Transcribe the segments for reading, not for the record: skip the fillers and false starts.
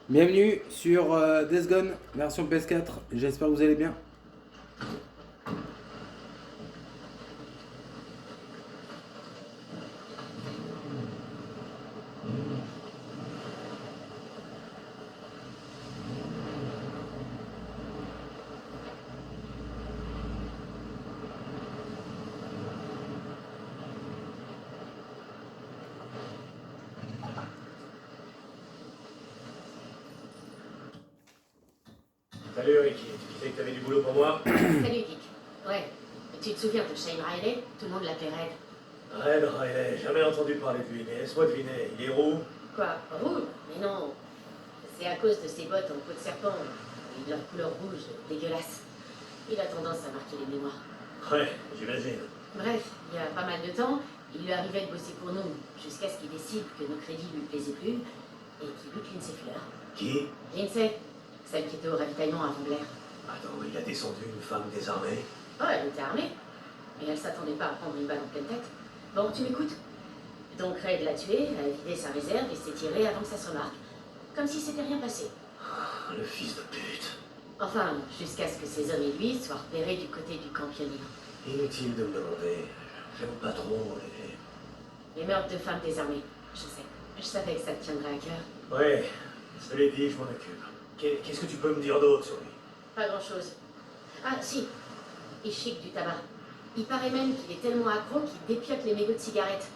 Bienvenue sur Days Gone, version PS4, j'espère que vous allez bien. Salut Ricky, tu disais que t'avais du boulot pour moi? Salut Dick. Ouais. Tu te souviens de Shane Riley? Tout le monde l'appelait Red. Red Riley, jamais entendu parler de lui, mais laisse-moi deviner, il est roux? Quoi? Rouge? Mais non. C'est à cause de ses bottes en peau de serpent. Et de leur couleur rouge, dégueulasse. Il a tendance à marquer les mémoires. Ouais, j'imagine. Bref, il y a pas mal de temps, il lui arrivait de bosser pour nous, jusqu'à ce qu'il décide que nos crédits lui plaisaient plus, et qu'il bute Lindsay Fuller. Qui? Lindsay, celle qui était au ravitaillement avant Blair. Attends, il a descendu une femme désarmée? Oh, elle était armée. Et elle s'attendait pas à prendre une balle en pleine tête. Bon, tu m'écoutes? Donc Red l'a tué, a vidé sa réserve et s'est tiré avant que ça se remarque. Comme si c'était rien passé. Ah, le fils de pute. Enfin, jusqu'à ce que ses hommes et lui soient repérés du côté du camp pionnier. Inutile de me demander. J'aime pas trop Les meurtres de femmes désarmées, je sais. Je savais que ça te tiendrait à cœur. Ouais, cela dit, je m'en occupe. Qu'est-ce que tu peux me dire d'autre sur lui? Pas grand-chose. Ah, si. Il chic du tabac. Il paraît même qu'il est tellement accro qu'il dépiote les mégots de cigarettes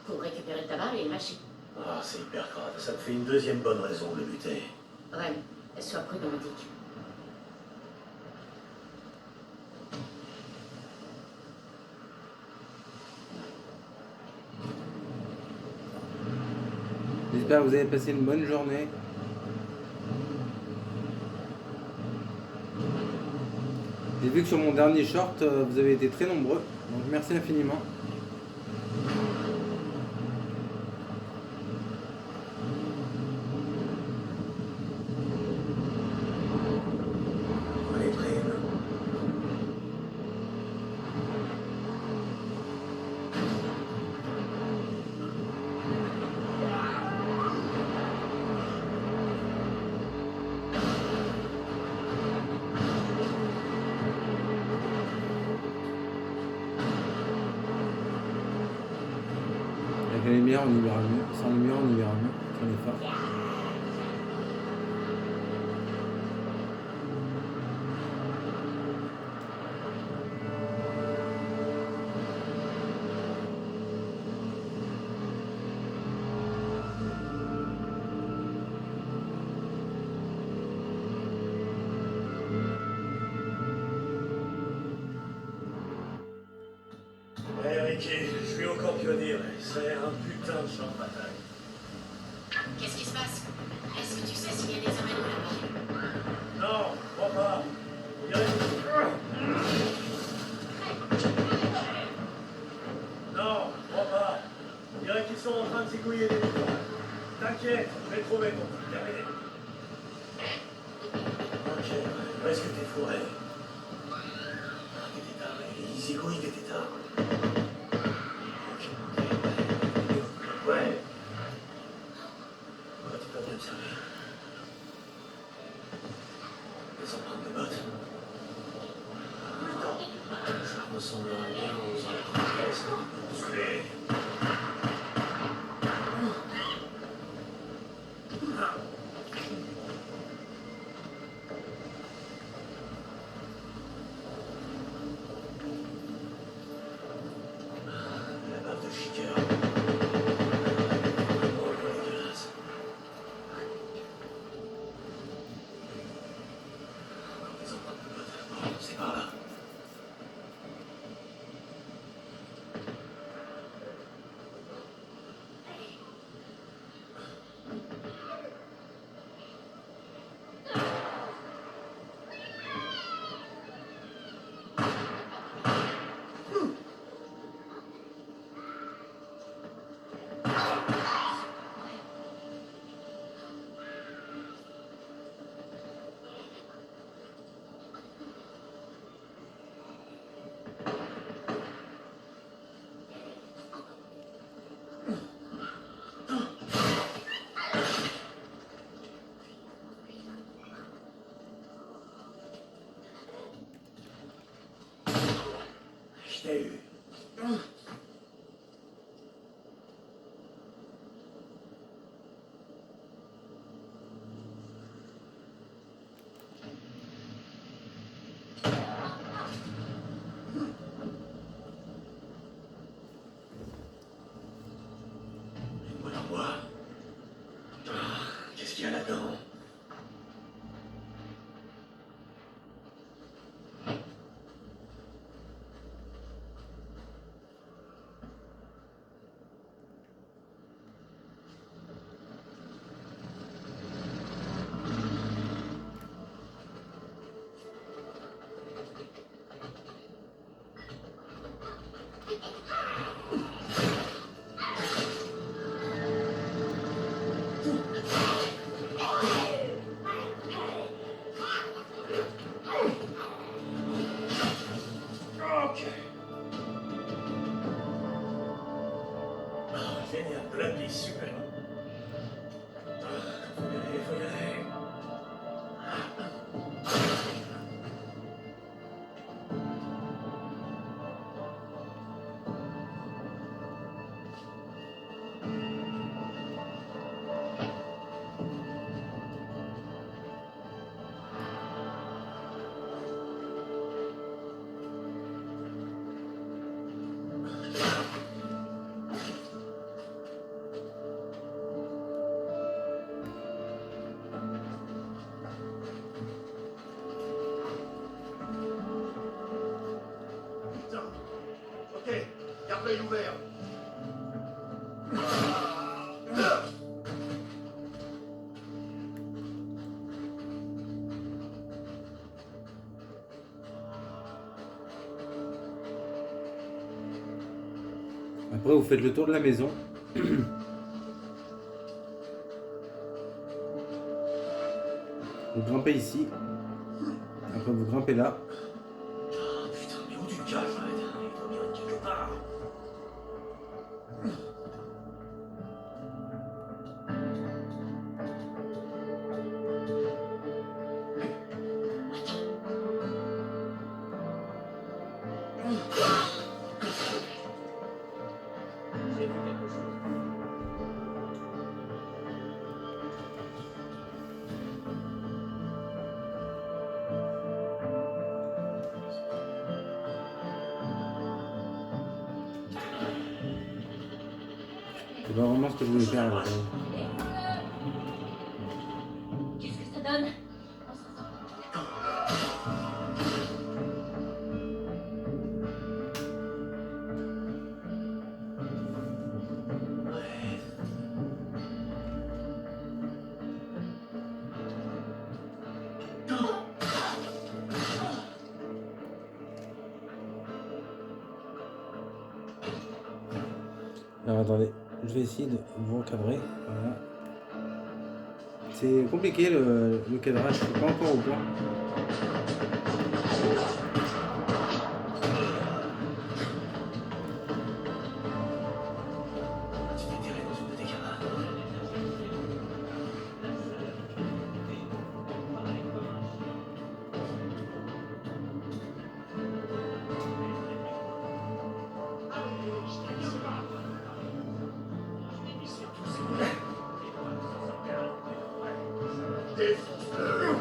pour récupérer le tabac et le mâcher. Ah, c'est hyper grave. Ça te fait une deuxième bonne raison de le lutter. Ouais, sois prudent, Dick. J'espère que vous avez passé une bonne journée. J'ai vu que sur mon dernier short, vous avez été très nombreux, donc merci infiniment. On les primes. Avec la lumière, on y verra mieux. Sans lumière, on y verra mieux. Sans les phares. Hey Ricky, je suis au camp pionnier. C'est un putain de champ de bataille. Qu'est-ce qui se passe? Est-ce que tu sais s'il y a des hommes à nous là-bas? Non, je crois pas. On dirait Non, je crois pas. On dirait qu'ils sont en train de s'écouiller des boutons. T'inquiète, je vais trouver ton truc. Terminé. Ok, où est-ce que t'es fourré? Ah, des tétards, ils s'écouillent des tétards. Ok, ouais. Ouais, tu peux m'observer. Les empreintes de bottes. Ça ressemble à un lien aux empreintes musclées. La bave de chiqueur. Oh, dégueulasse. Encore des empreintes de bottes. Bon, c'est par là. qu'il y a là-dedans. Ok. Oh, génial, de l'appli, super. Faut y aller, faut y aller. Putain. Ok, garde l'œil ouvert. Après, vous faites le tour de la maison. Vous grimpez ici. Après, vous grimpez là. Ah, putain, mais où tu te caches, arrête. Il doit bien être quelque part. J'ai vu quelque chose. C'est pas vraiment ce que je voulais faire. Là. Qu'est-ce que ça donne? Ouais. Alors attendez, je vais essayer de vous recadrer. Voilà. C'est compliqué le cadrage, je suis pas encore au point. Tu t'es tiré dans une de tes camarades. Ils sont tous énormes. Défonce-le.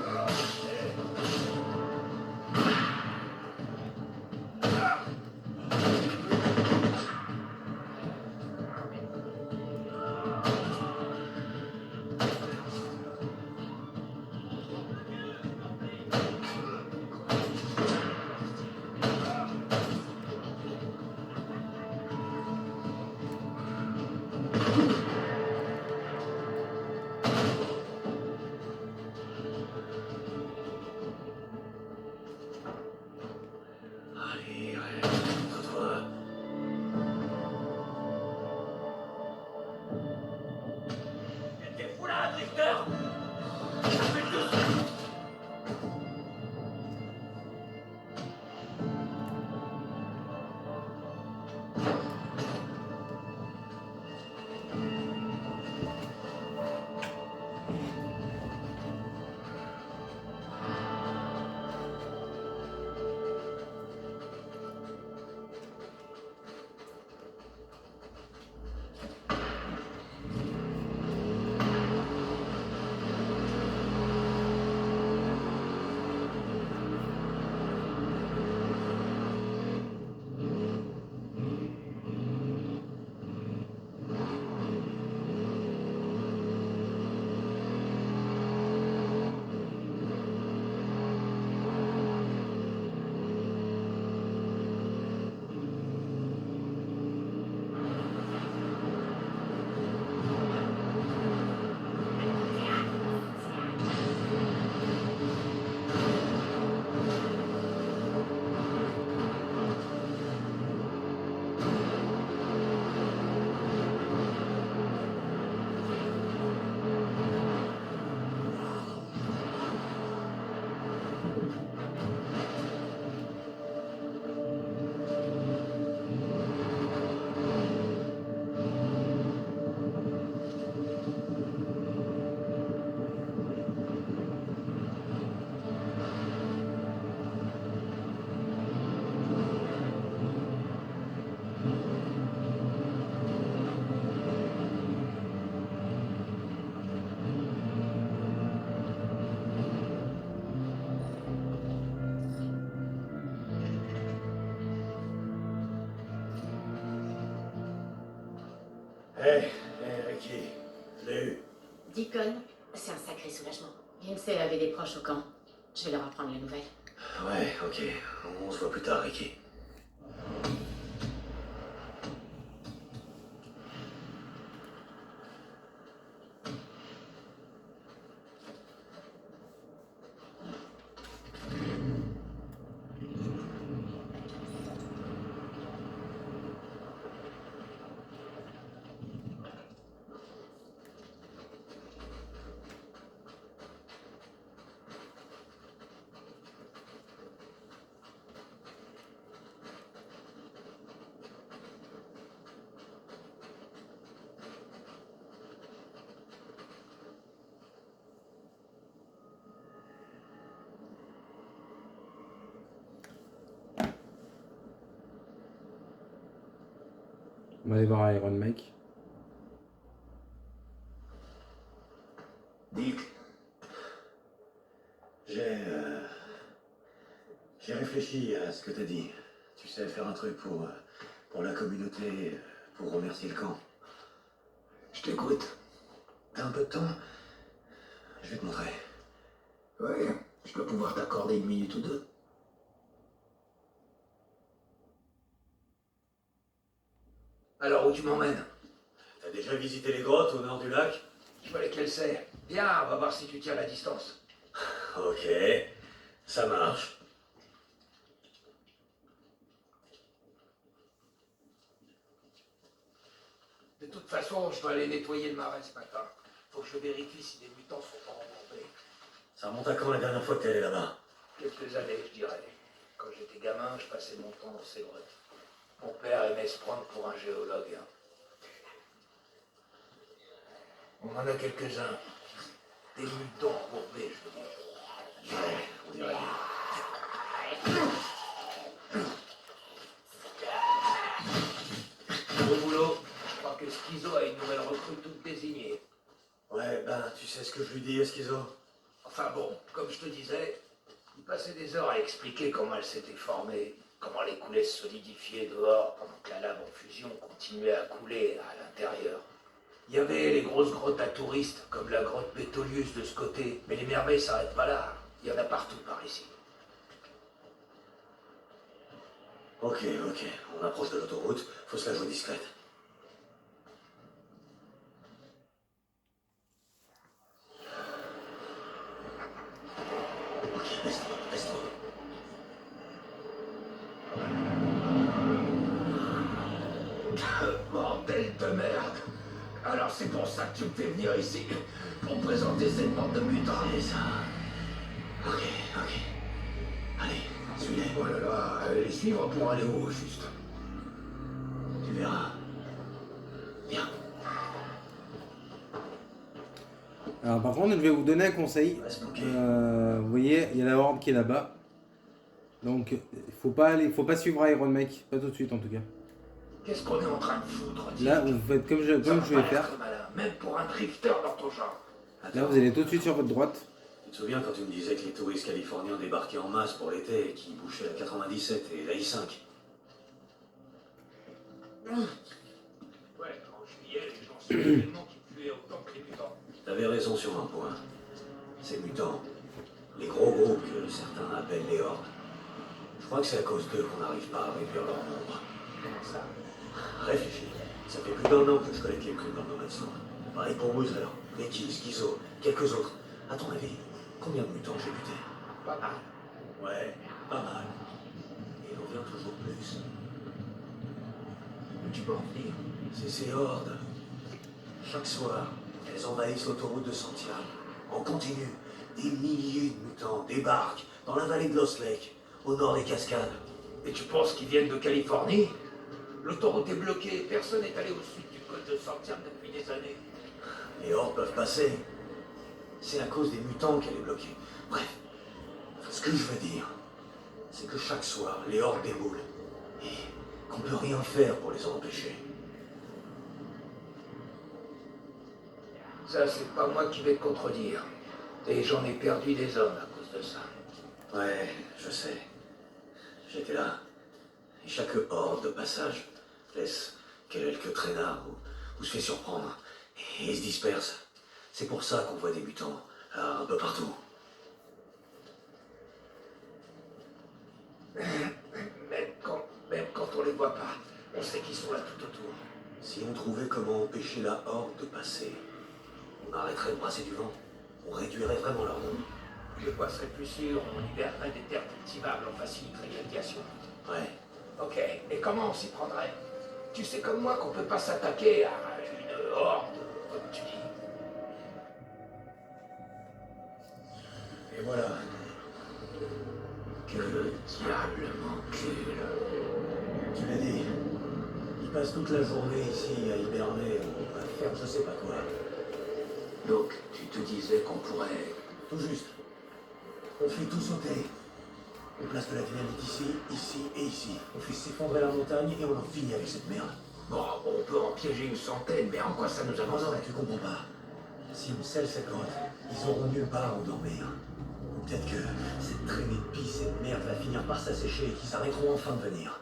Ricky, je l'ai eu. Deacon, c'est un sacré soulagement. Lindsay avait des proches au camp. Je vais leur apprendre la nouvelle. Ouais, ok. On se voit plus tard, Ricky. On va aller voir Iron Mike. Dick, j'ai réfléchi à ce que t'as dit. Tu sais, faire un truc pour la communauté, pour remercier le camp. Je t'écoute. T'as un peu de temps? Je vais te montrer. Ouais, je dois pouvoir t'accorder une minute ou deux. Alors, où tu m'emmènes? T'as déjà visité les grottes au nord du lac? Je vois lesquelles c'est. Viens, on va voir si tu tiens la distance. Ok, ça marche. De toute façon, je dois aller nettoyer le marais ce matin. Faut que je vérifie si les mutants sont pas remontés. Ça remonte à quand la dernière fois que t'es allé là-bas? Quelques années, je dirais. Quand j'étais gamin, je passais mon temps dans ces grottes. Mon père aimait se prendre pour un géologue. On en a quelques-uns. Des mutants courbés, je veux dire. Ouais, on dirait bien. Bon boulot. Je crois que Schizo a une nouvelle recrue toute désignée. Ouais, ben, tu sais ce que je lui dis, Schizo? Enfin bon, comme je te disais, il passait des heures à expliquer comment elle s'était formée, comment les coulées se solidifiaient dehors pendant que la lave en fusion continuait à couler à l'intérieur. Il y avait les grosses grottes à touristes, comme la grotte Pétolius de ce côté, mais les merveilles s'arrêtent pas là. Il y en a partout par ici. Ok, on approche de l'autoroute, faut se la jouer discrète. Ok, reste-toi. Bordel de merde! Alors c'est pour ça que tu me fais venir ici, pour me présenter cette bande de mutants. C'est ça. Ok. Allez, suis-les. Oh là là, les suivre pour aller où, au juste? Tu verras. Viens. Alors par contre, je vais vous donner un conseil. Reste bloqué. Vous voyez, il y a la horde qui est là-bas. Donc, faut pas suivre Iron Mike, pas tout de suite en tout cas. Qu'est-ce qu'on est en train de foutre, Là, vous faites comme je vais faire. Même pour un drifter dans ton genre. Là, vous allez tout de suite sur votre droite. Tu te souviens quand tu me disais que les touristes californiens débarquaient en masse pour l'été et qui bouchaient la 97 et la I5? Ouais, en juillet, les gens se tellement qui tuaient autant que les mutants. T'avais raison sur un point. Ces mutants, les gros groupes que certains appellent les hordes. Je crois que c'est à cause d'eux qu'on n'arrive pas à réduire leur nombre. Comment ça? Réfléchis. Ça fait plus d'un an que je collecte les trucs dans No Man's Land. Pareil pour Boozer, Letty, Schizo, quelques autres. À ton avis, combien de mutants j'ai buté? Pas mal. Ouais, pas mal. Et il en vient toujours plus. Mais tu peux en venir. C'est ces hordes. Chaque soir, elles envahissent l'autoroute de Santiago. En continu, des milliers de mutants débarquent dans la vallée de Lost Lake, au nord des cascades. Et tu penses qu'ils viennent de Californie? L'autoroute est bloquée, personne n'est allé au sud du col de Santiago depuis des années. Les hordes peuvent passer. C'est à cause des mutants qu'elle est bloquée. Bref, ce que je veux dire, c'est que chaque soir, les hordes déboulent. Et qu'on peut rien faire pour les en empêcher. Ça, c'est pas moi qui vais te contredire. Et j'en ai perdu des hommes à cause de ça. Ouais, je sais. J'étais là. Et chaque horde de passage laisse quelques traînards ou se fait surprendre, et se disperse. C'est pour ça qu'on voit des mutants, là, un peu partout. Même quand on les voit pas, on sait qu'ils sont là tout autour. Si on trouvait comment empêcher la horde de passer, on arrêterait de brasser du vent. On réduirait vraiment leur nombre. De quoi serait plus sûr, on libérerait des terres cultivables, on faciliterait l'irrigation. Ouais. Ok, et comment on s'y prendrait? Tu sais comme moi qu'on peut pas s'attaquer à une horde, comme tu dis. Et voilà. Que le diable m'encule. Tu l'as dit. Ils passent toute la journée ici à hiberner ou à faire je sais pas quoi. Donc, tu te disais qu'on pourrait... Tout juste. On fait tout sauter. On place de la dynamite ici, ici et ici. On fait s'effondrer la montagne et on en finit avec cette merde. Bon, on peut en piéger une centaine, mais en quoi ça nous Non, avancerait? tu comprends pas. Si on scelle cette grotte, ils auront nulle part où dormir. Ou peut-être que cette traînée de pisse et de merde va finir par s'assécher et qu'ils arrêteront enfin de venir.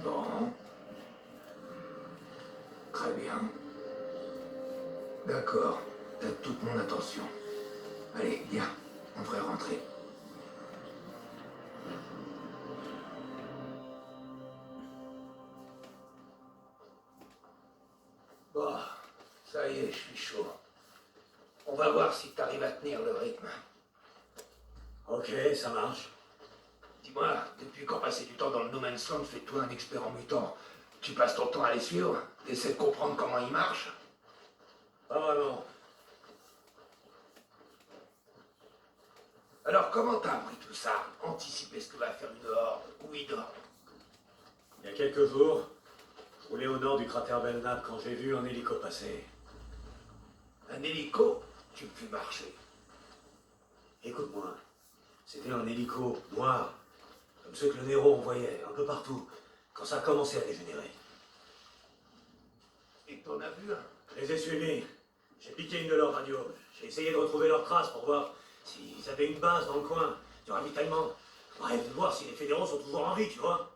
Bon. Très bien. D'accord, t'as toute mon attention. Allez, viens, on devrait rentrer. Bon, ça y est, je suis chaud. On va voir si t'arrives à tenir le rythme. Ok, ça marche. Dis-moi, depuis qu'on passait du temps dans le No Man's Land, fais-toi un expert en mutant. Tu passes ton temps à les suivre, t'essaies de comprendre comment ils marchent. Pas vraiment. Alors comment t'as appris tout ça? Anticiper ce que va faire une horde, où ils dorment? Il y a quelques jours, je roulais au nord du cratère Belknap quand j'ai vu un hélico passer. Un hélico? Tu me fais marcher. Écoute-moi, c'était un hélico noir, comme ceux que le Nero envoyait un peu partout, quand ça a commencé à dégénérer. Et t'en as vu un? Je les ai suivis. J'ai piqué une de leurs radios. J'ai essayé de retrouver leurs traces pour voir s'ils avaient une base dans le coin, du ravitaillement. Bref, de voir si les fédéraux sont toujours en vie, tu vois.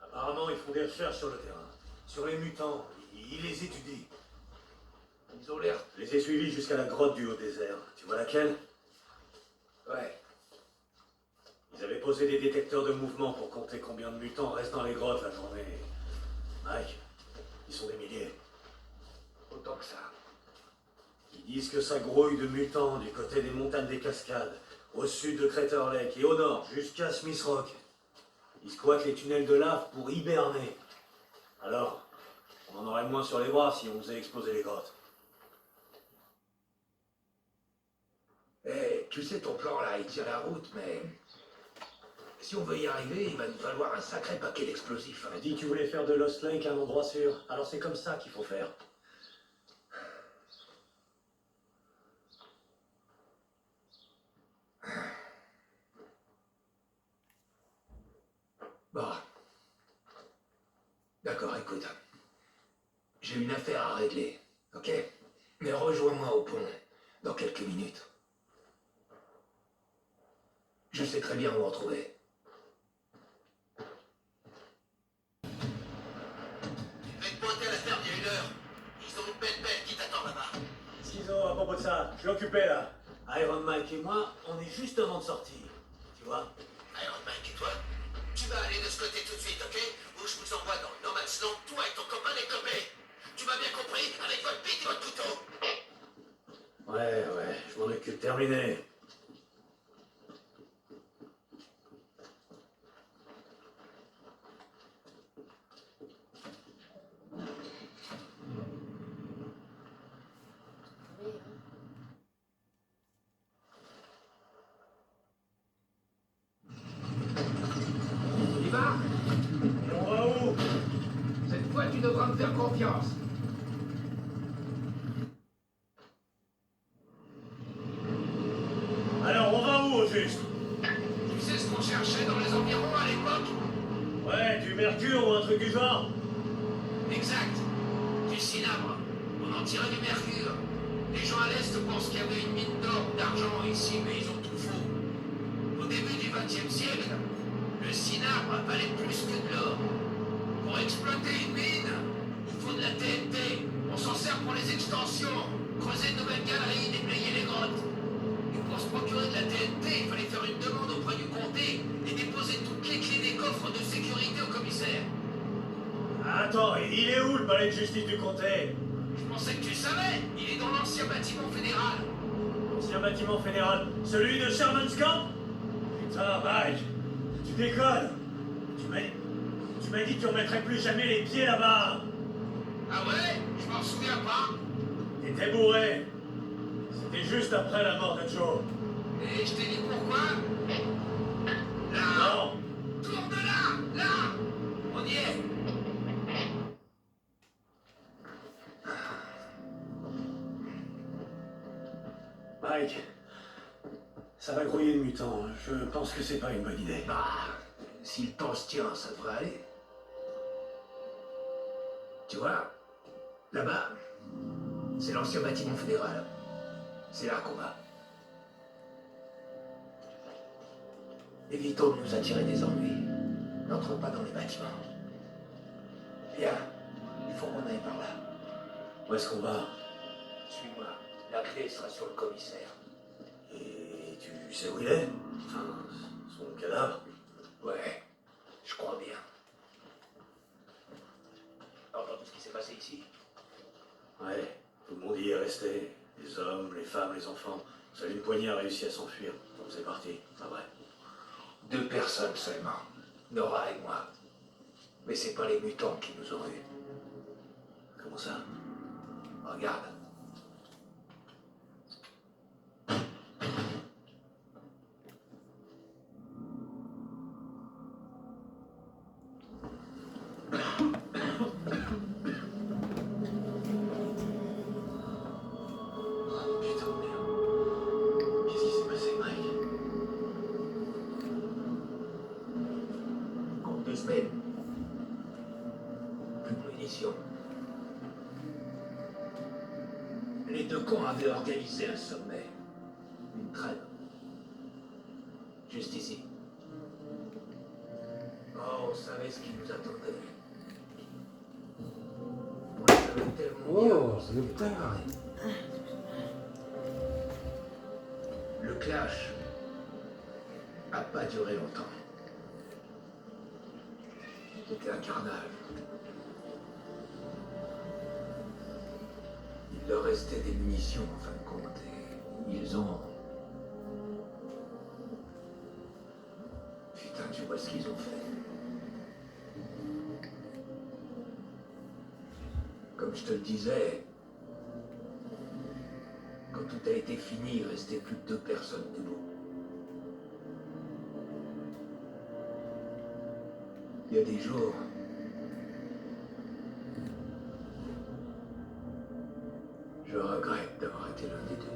Apparemment, ils font des recherches sur le terrain. Sur les mutants, ils les étudient. Ils ont l'air... Je les ai suivis jusqu'à la grotte du Haut-Désert. Tu vois laquelle? Ouais. Ils avaient posé des détecteurs de mouvement pour compter combien de mutants restent dans les grottes la journée. Mike, ils sont des milliers. Autant que ça. Ils disent que ça grouille de mutants du côté des montagnes des Cascades, au sud de Crater Lake et au nord jusqu'à Smith Rock. Ils squattent les tunnels de lave pour hiberner. Alors, on en aurait moins sur les bras si on faisait exploser les grottes. Eh, tu sais, ton plan là, il tient la route, mais... Si on veut y arriver, il va nous falloir un sacré paquet d'explosifs. Tu m'as dit que tu voulais faire de Lost Lake un endroit sûr, alors c'est comme ça qu'il faut faire. Bon. D'accord, écoute. J'ai une affaire à régler, ok? Mais rejoins-moi au pont, dans quelques minutes. Je sais très bien où en trouver. Tu devais te pointer à la ferme il y a une heure. Ils ont une belle qui t'attend là-bas. Schizo, à propos de ça, je suis occupé là. Iron Mike et moi, on est justement de sortie. Tu vois? Iron Mike et toi, tu vas aller de ce côté tout de suite, ok? Ou je vous envoie dans le No Man's Land, toi et ton copain les gobés. Tu m'as bien compris, avec votre bite et votre couteau. Ouais, je m'en occupe, terminé. On y va? Et on va où? Cette fois, tu devras me faire confiance. Alors, on va où au juste? Tu sais ce qu'on cherchait dans les environs à l'époque? Ouais, du mercure ou un truc du genre? Exact. Du cinabre. On en tirait du mercure. Les gens à l'Est pensent qu'il y avait une mine d'or ou d'argent ici, mais ils ont tout faux. Au début du XXe siècle, le cinabre valait plus que de l'or. Pour exploiter une mine, il faut de la TNT. On s'en sert pour les extensions, creuser de nouvelles galeries, déblayer les grottes. Et pour se procurer de la TNT, il fallait faire une demande auprès du comté et déposer toutes les clés des coffres de sécurité au commissaire. Attends, il est où le palais de justice du comté? Je pensais que tu savais, il est dans l'ancien bâtiment fédéral. L'ancien bâtiment fédéral, celui de Sherman's Camp? Putain, Mike, tu déconnes. Tu m'as dit que tu remettrais plus jamais les pieds là-bas. Ah ouais? Je m'en souviens pas. T'étais bourré. C'était juste après la mort de Joe. Et je t'ai dit pourquoi? Là! Non, Tourne là! Là! On y est! Mike, ça va grouiller de mutants. Je pense que c'est pas une bonne idée. Bah, si le temps se tient, ça devrait aller. Tu vois, là-bas, c'est l'ancien bâtiment fédéral. C'est là qu'on va. Évitons de nous attirer des ennuis. N'entre pas dans les bâtiments. Viens, il faut qu'on aille par là. Où est-ce qu'on va? Suis-moi. La clé sera sur le commissaire. Et tu sais où il est? Enfin, son cadavre? Ouais, je crois bien. T'as entendu ce qui s'est passé ici? Ouais, tout le monde y est resté. Les hommes, les femmes, les enfants. Seule une poignée a réussi à s'enfuir. Donc c'est parti, pas vrai. 2 personnes seulement. Nora et moi. Mais c'est pas les mutants qui nous ont vus. Comment ça? Regarde. Putain de merde. Qu'est-ce qui s'est passé, Mike? Compte 2 semaines. Plus de munitions. Les 2 camps avaient organisé un sommet. Une trêve. Juste ici. Oh, on savait ce qui nous attendait. On le savait tellement bien Oh, qu'on s'était le père. préparé. Le clash a pas duré longtemps. C'était un carnage. Il leur restait des munitions en fin de compte et ils ont... Putain, tu vois ce qu'ils ont fait. Comme je te le disais, quand tout a été fini, il restait plus que 2 personnes debout. Il y a des jours, je regrette d'avoir été l'un des 2.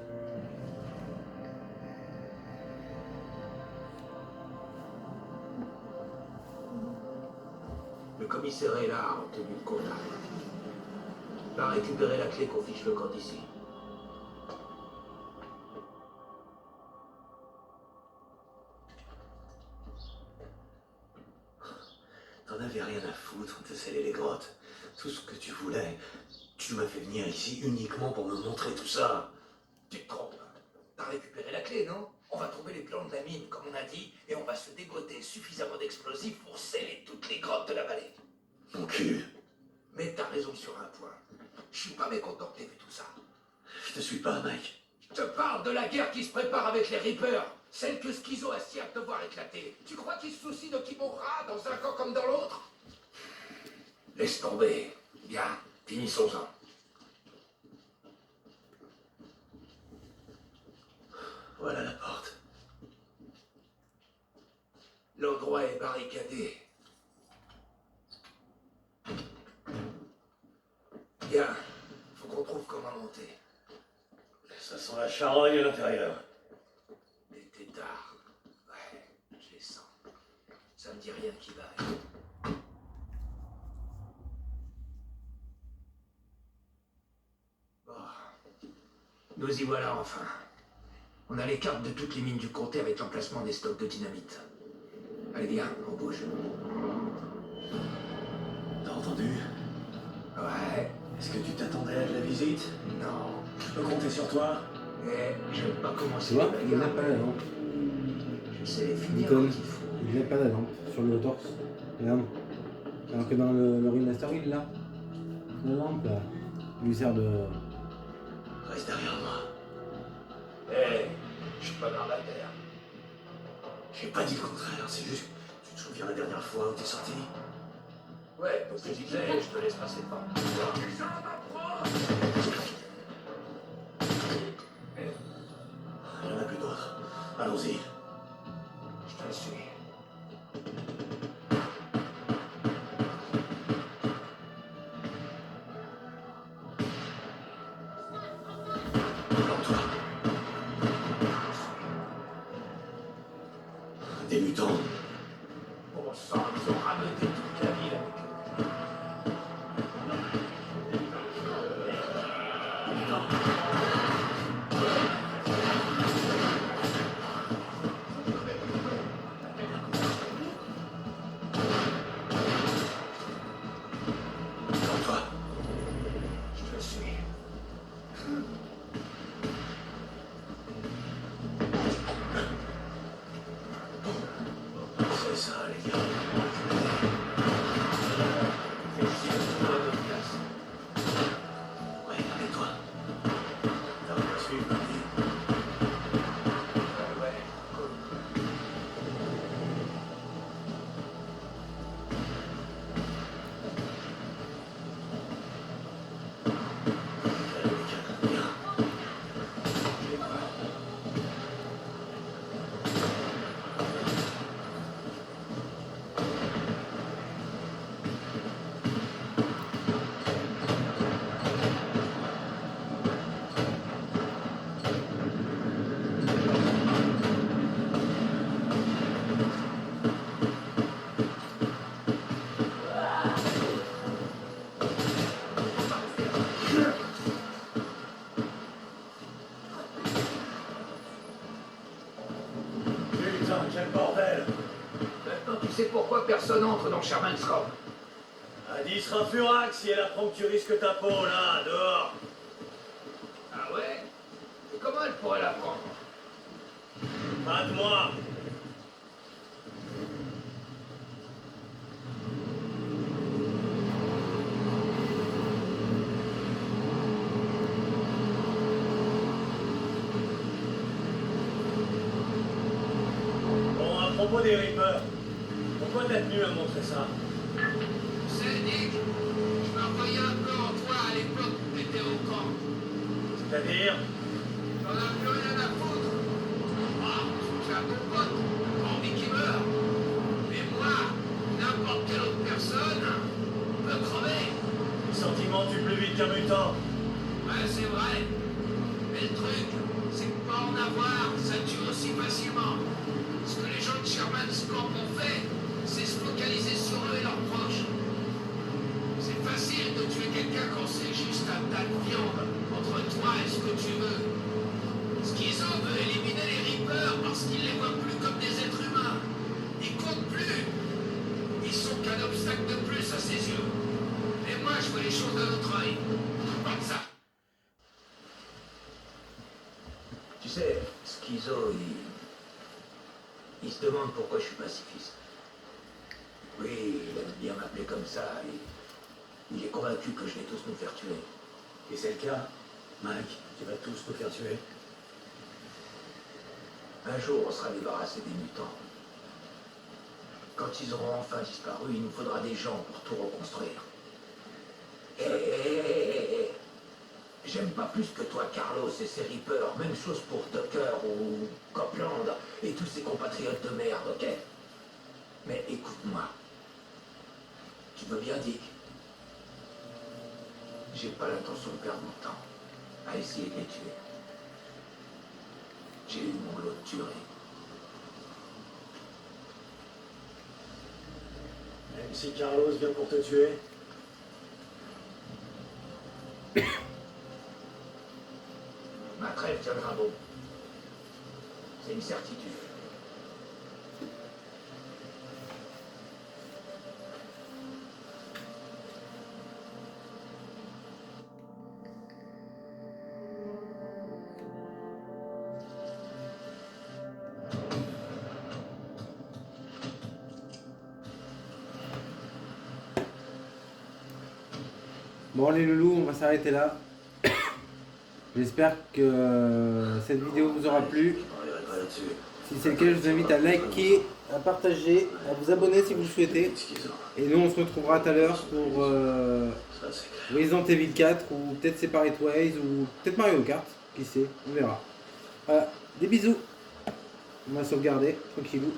Le commissaire est là en tenue de contact. Il va récupérer la clé qu'on fiche le camp d'ici. T'en avais rien à foutre de sceller les grottes. Tout ce que tu voulais. Tu m'as fait venir ici uniquement pour me montrer tout ça. Tu te trompes. T'as récupéré la clé, non? On va trouver les plans de la mine, comme on a dit, et on va se dégoter suffisamment d'explosifs pour sceller toutes les grottes de la vallée. Mon cul. Mais t'as raison sur un point. Je suis pas mécontent que t'aies vu tout ça. Je te suis pas, Mike. Je te parle de la guerre qui se prépare avec les Reapers, celle que Schizo a si hâte de voir éclater. Tu crois qu'il se soucie de qui mourra dans un camp comme dans l'autre? Laisse tomber. Bien, finissons-en. Voilà la porte. L'endroit est barricadé. Bien, faut qu'on trouve comment monter. Ça sent la charogne à l'intérieur. Des têtards. Ouais, je les sens. Ça me dit rien qui vaille. Bon. Nous y voilà enfin. On a les cartes de toutes les mines du comté avec l'emplacement des stocks de dynamite. Allez, viens, on bouge. Non. entendu? Ouais. Est-ce que tu t'attendais à de la visite? Non. Je peux compter sur toi? Eh, je vais pas Tu commencer vois, la il n'a bagarre. pas la lampe. Je sais finir Deacon, quand il faut. il n'a pas la lampe sur le torse. Regarde. Alors que dans le remaster, il l'a. La lampe, là, lui sert de... Reste derrière moi. Eh, je suis pas dans la terre. J'ai pas dit le contraire, c'est juste... Tu te souviens la dernière fois où t'es sorti? Ouais, donc je disais, je te laisse passer devant. Il y en a plus d'autres. Allons-y. Je te suis. Plante-toi. Des mutants. Bon sang, ils ont rameuté toute la ville avec eux. Plante-toi. Je te suis. C'est ça, les gars. Fais chier de trouver notre place. Ouais, avec toi. T'as rien à suivre, Marty. Ouais, cool. Allez, les gars, viens. J'ai peur. Putain, quel bordel! Maintenant, tu sais pourquoi personne entre dans Sherman's Camp. Adi sera furax si elle apprend que tu risques ta peau, là, dehors. Ah ouais? Et comment elle pourrait la prendre? Pas de moi. Bon, à propos des Reapers, pourquoi t'as tenu à montrer ça? Tu sais, Nick, je me voyais un peu en toi à l'époque où t'étais au camp. C'est-à-dire? T'en as plus rien à foutre. Ah, tu as ton pote, t'as envie qu'il meure. Mais moi, n'importe quelle autre personne peut crever. Les sentiments tuent plus vite qu'un mutant. Ouais, c'est vrai. Mais le truc, c'est que pas en avoir, ça tue aussi facilement. Ce que les gens de Sherman's Camp ont fait, c'est se focaliser sur eux et leurs proches. C'est facile de tuer quelqu'un quand c'est juste un tas de viande entre toi et ce que tu veux. Schizo veut éliminer les Reapers parce qu'il les voit plus comme des êtres humains. Ils comptent plus. Ils sont qu'un obstacle de plus à ses yeux. Et moi, je vois les choses d'un autre œil. Comme ça. Tu sais, Schizo, il se demande pourquoi je suis pacifiste. Oui, il aime bien m'appeler comme ça, et il est convaincu que je vais tous nous faire tuer. Et c'est le cas. Mike, tu vas tous nous faire tuer. Un jour, on sera débarrassé des mutants. Quand ils auront enfin disparu, il nous faudra des gens pour tout reconstruire. Et j'aime pas plus que toi, Carlos et ses Reapers. Même chose pour Tucker ou Copeland et tous ces compatriotes de merde, ok? Mais écoute-moi. Tu veux bien, Dick? J'ai pas l'intention de perdre mon temps à essayer de les tuer. J'ai eu mon lot de tuerie. Même si Carlos vient pour te tuer. Ma trêve tiendra bon. C'est une certitude. Bon les loulous, on va s'arrêter là. J'espère que cette vidéo vous aura plu. Je parlerai pas là-dessus. Si c'est le cas, je vous invite à liker, à partager, à vous abonner si vous le souhaitez. Schizo. Et nous, on se retrouvera tout à l'heure pour Ça, c'est clair. Resident Evil 4 ou peut-être Separate Ways ou peut-être Mario Kart. Qui sait, on verra. Voilà, des bisous. On va sauvegarder, tranquillou.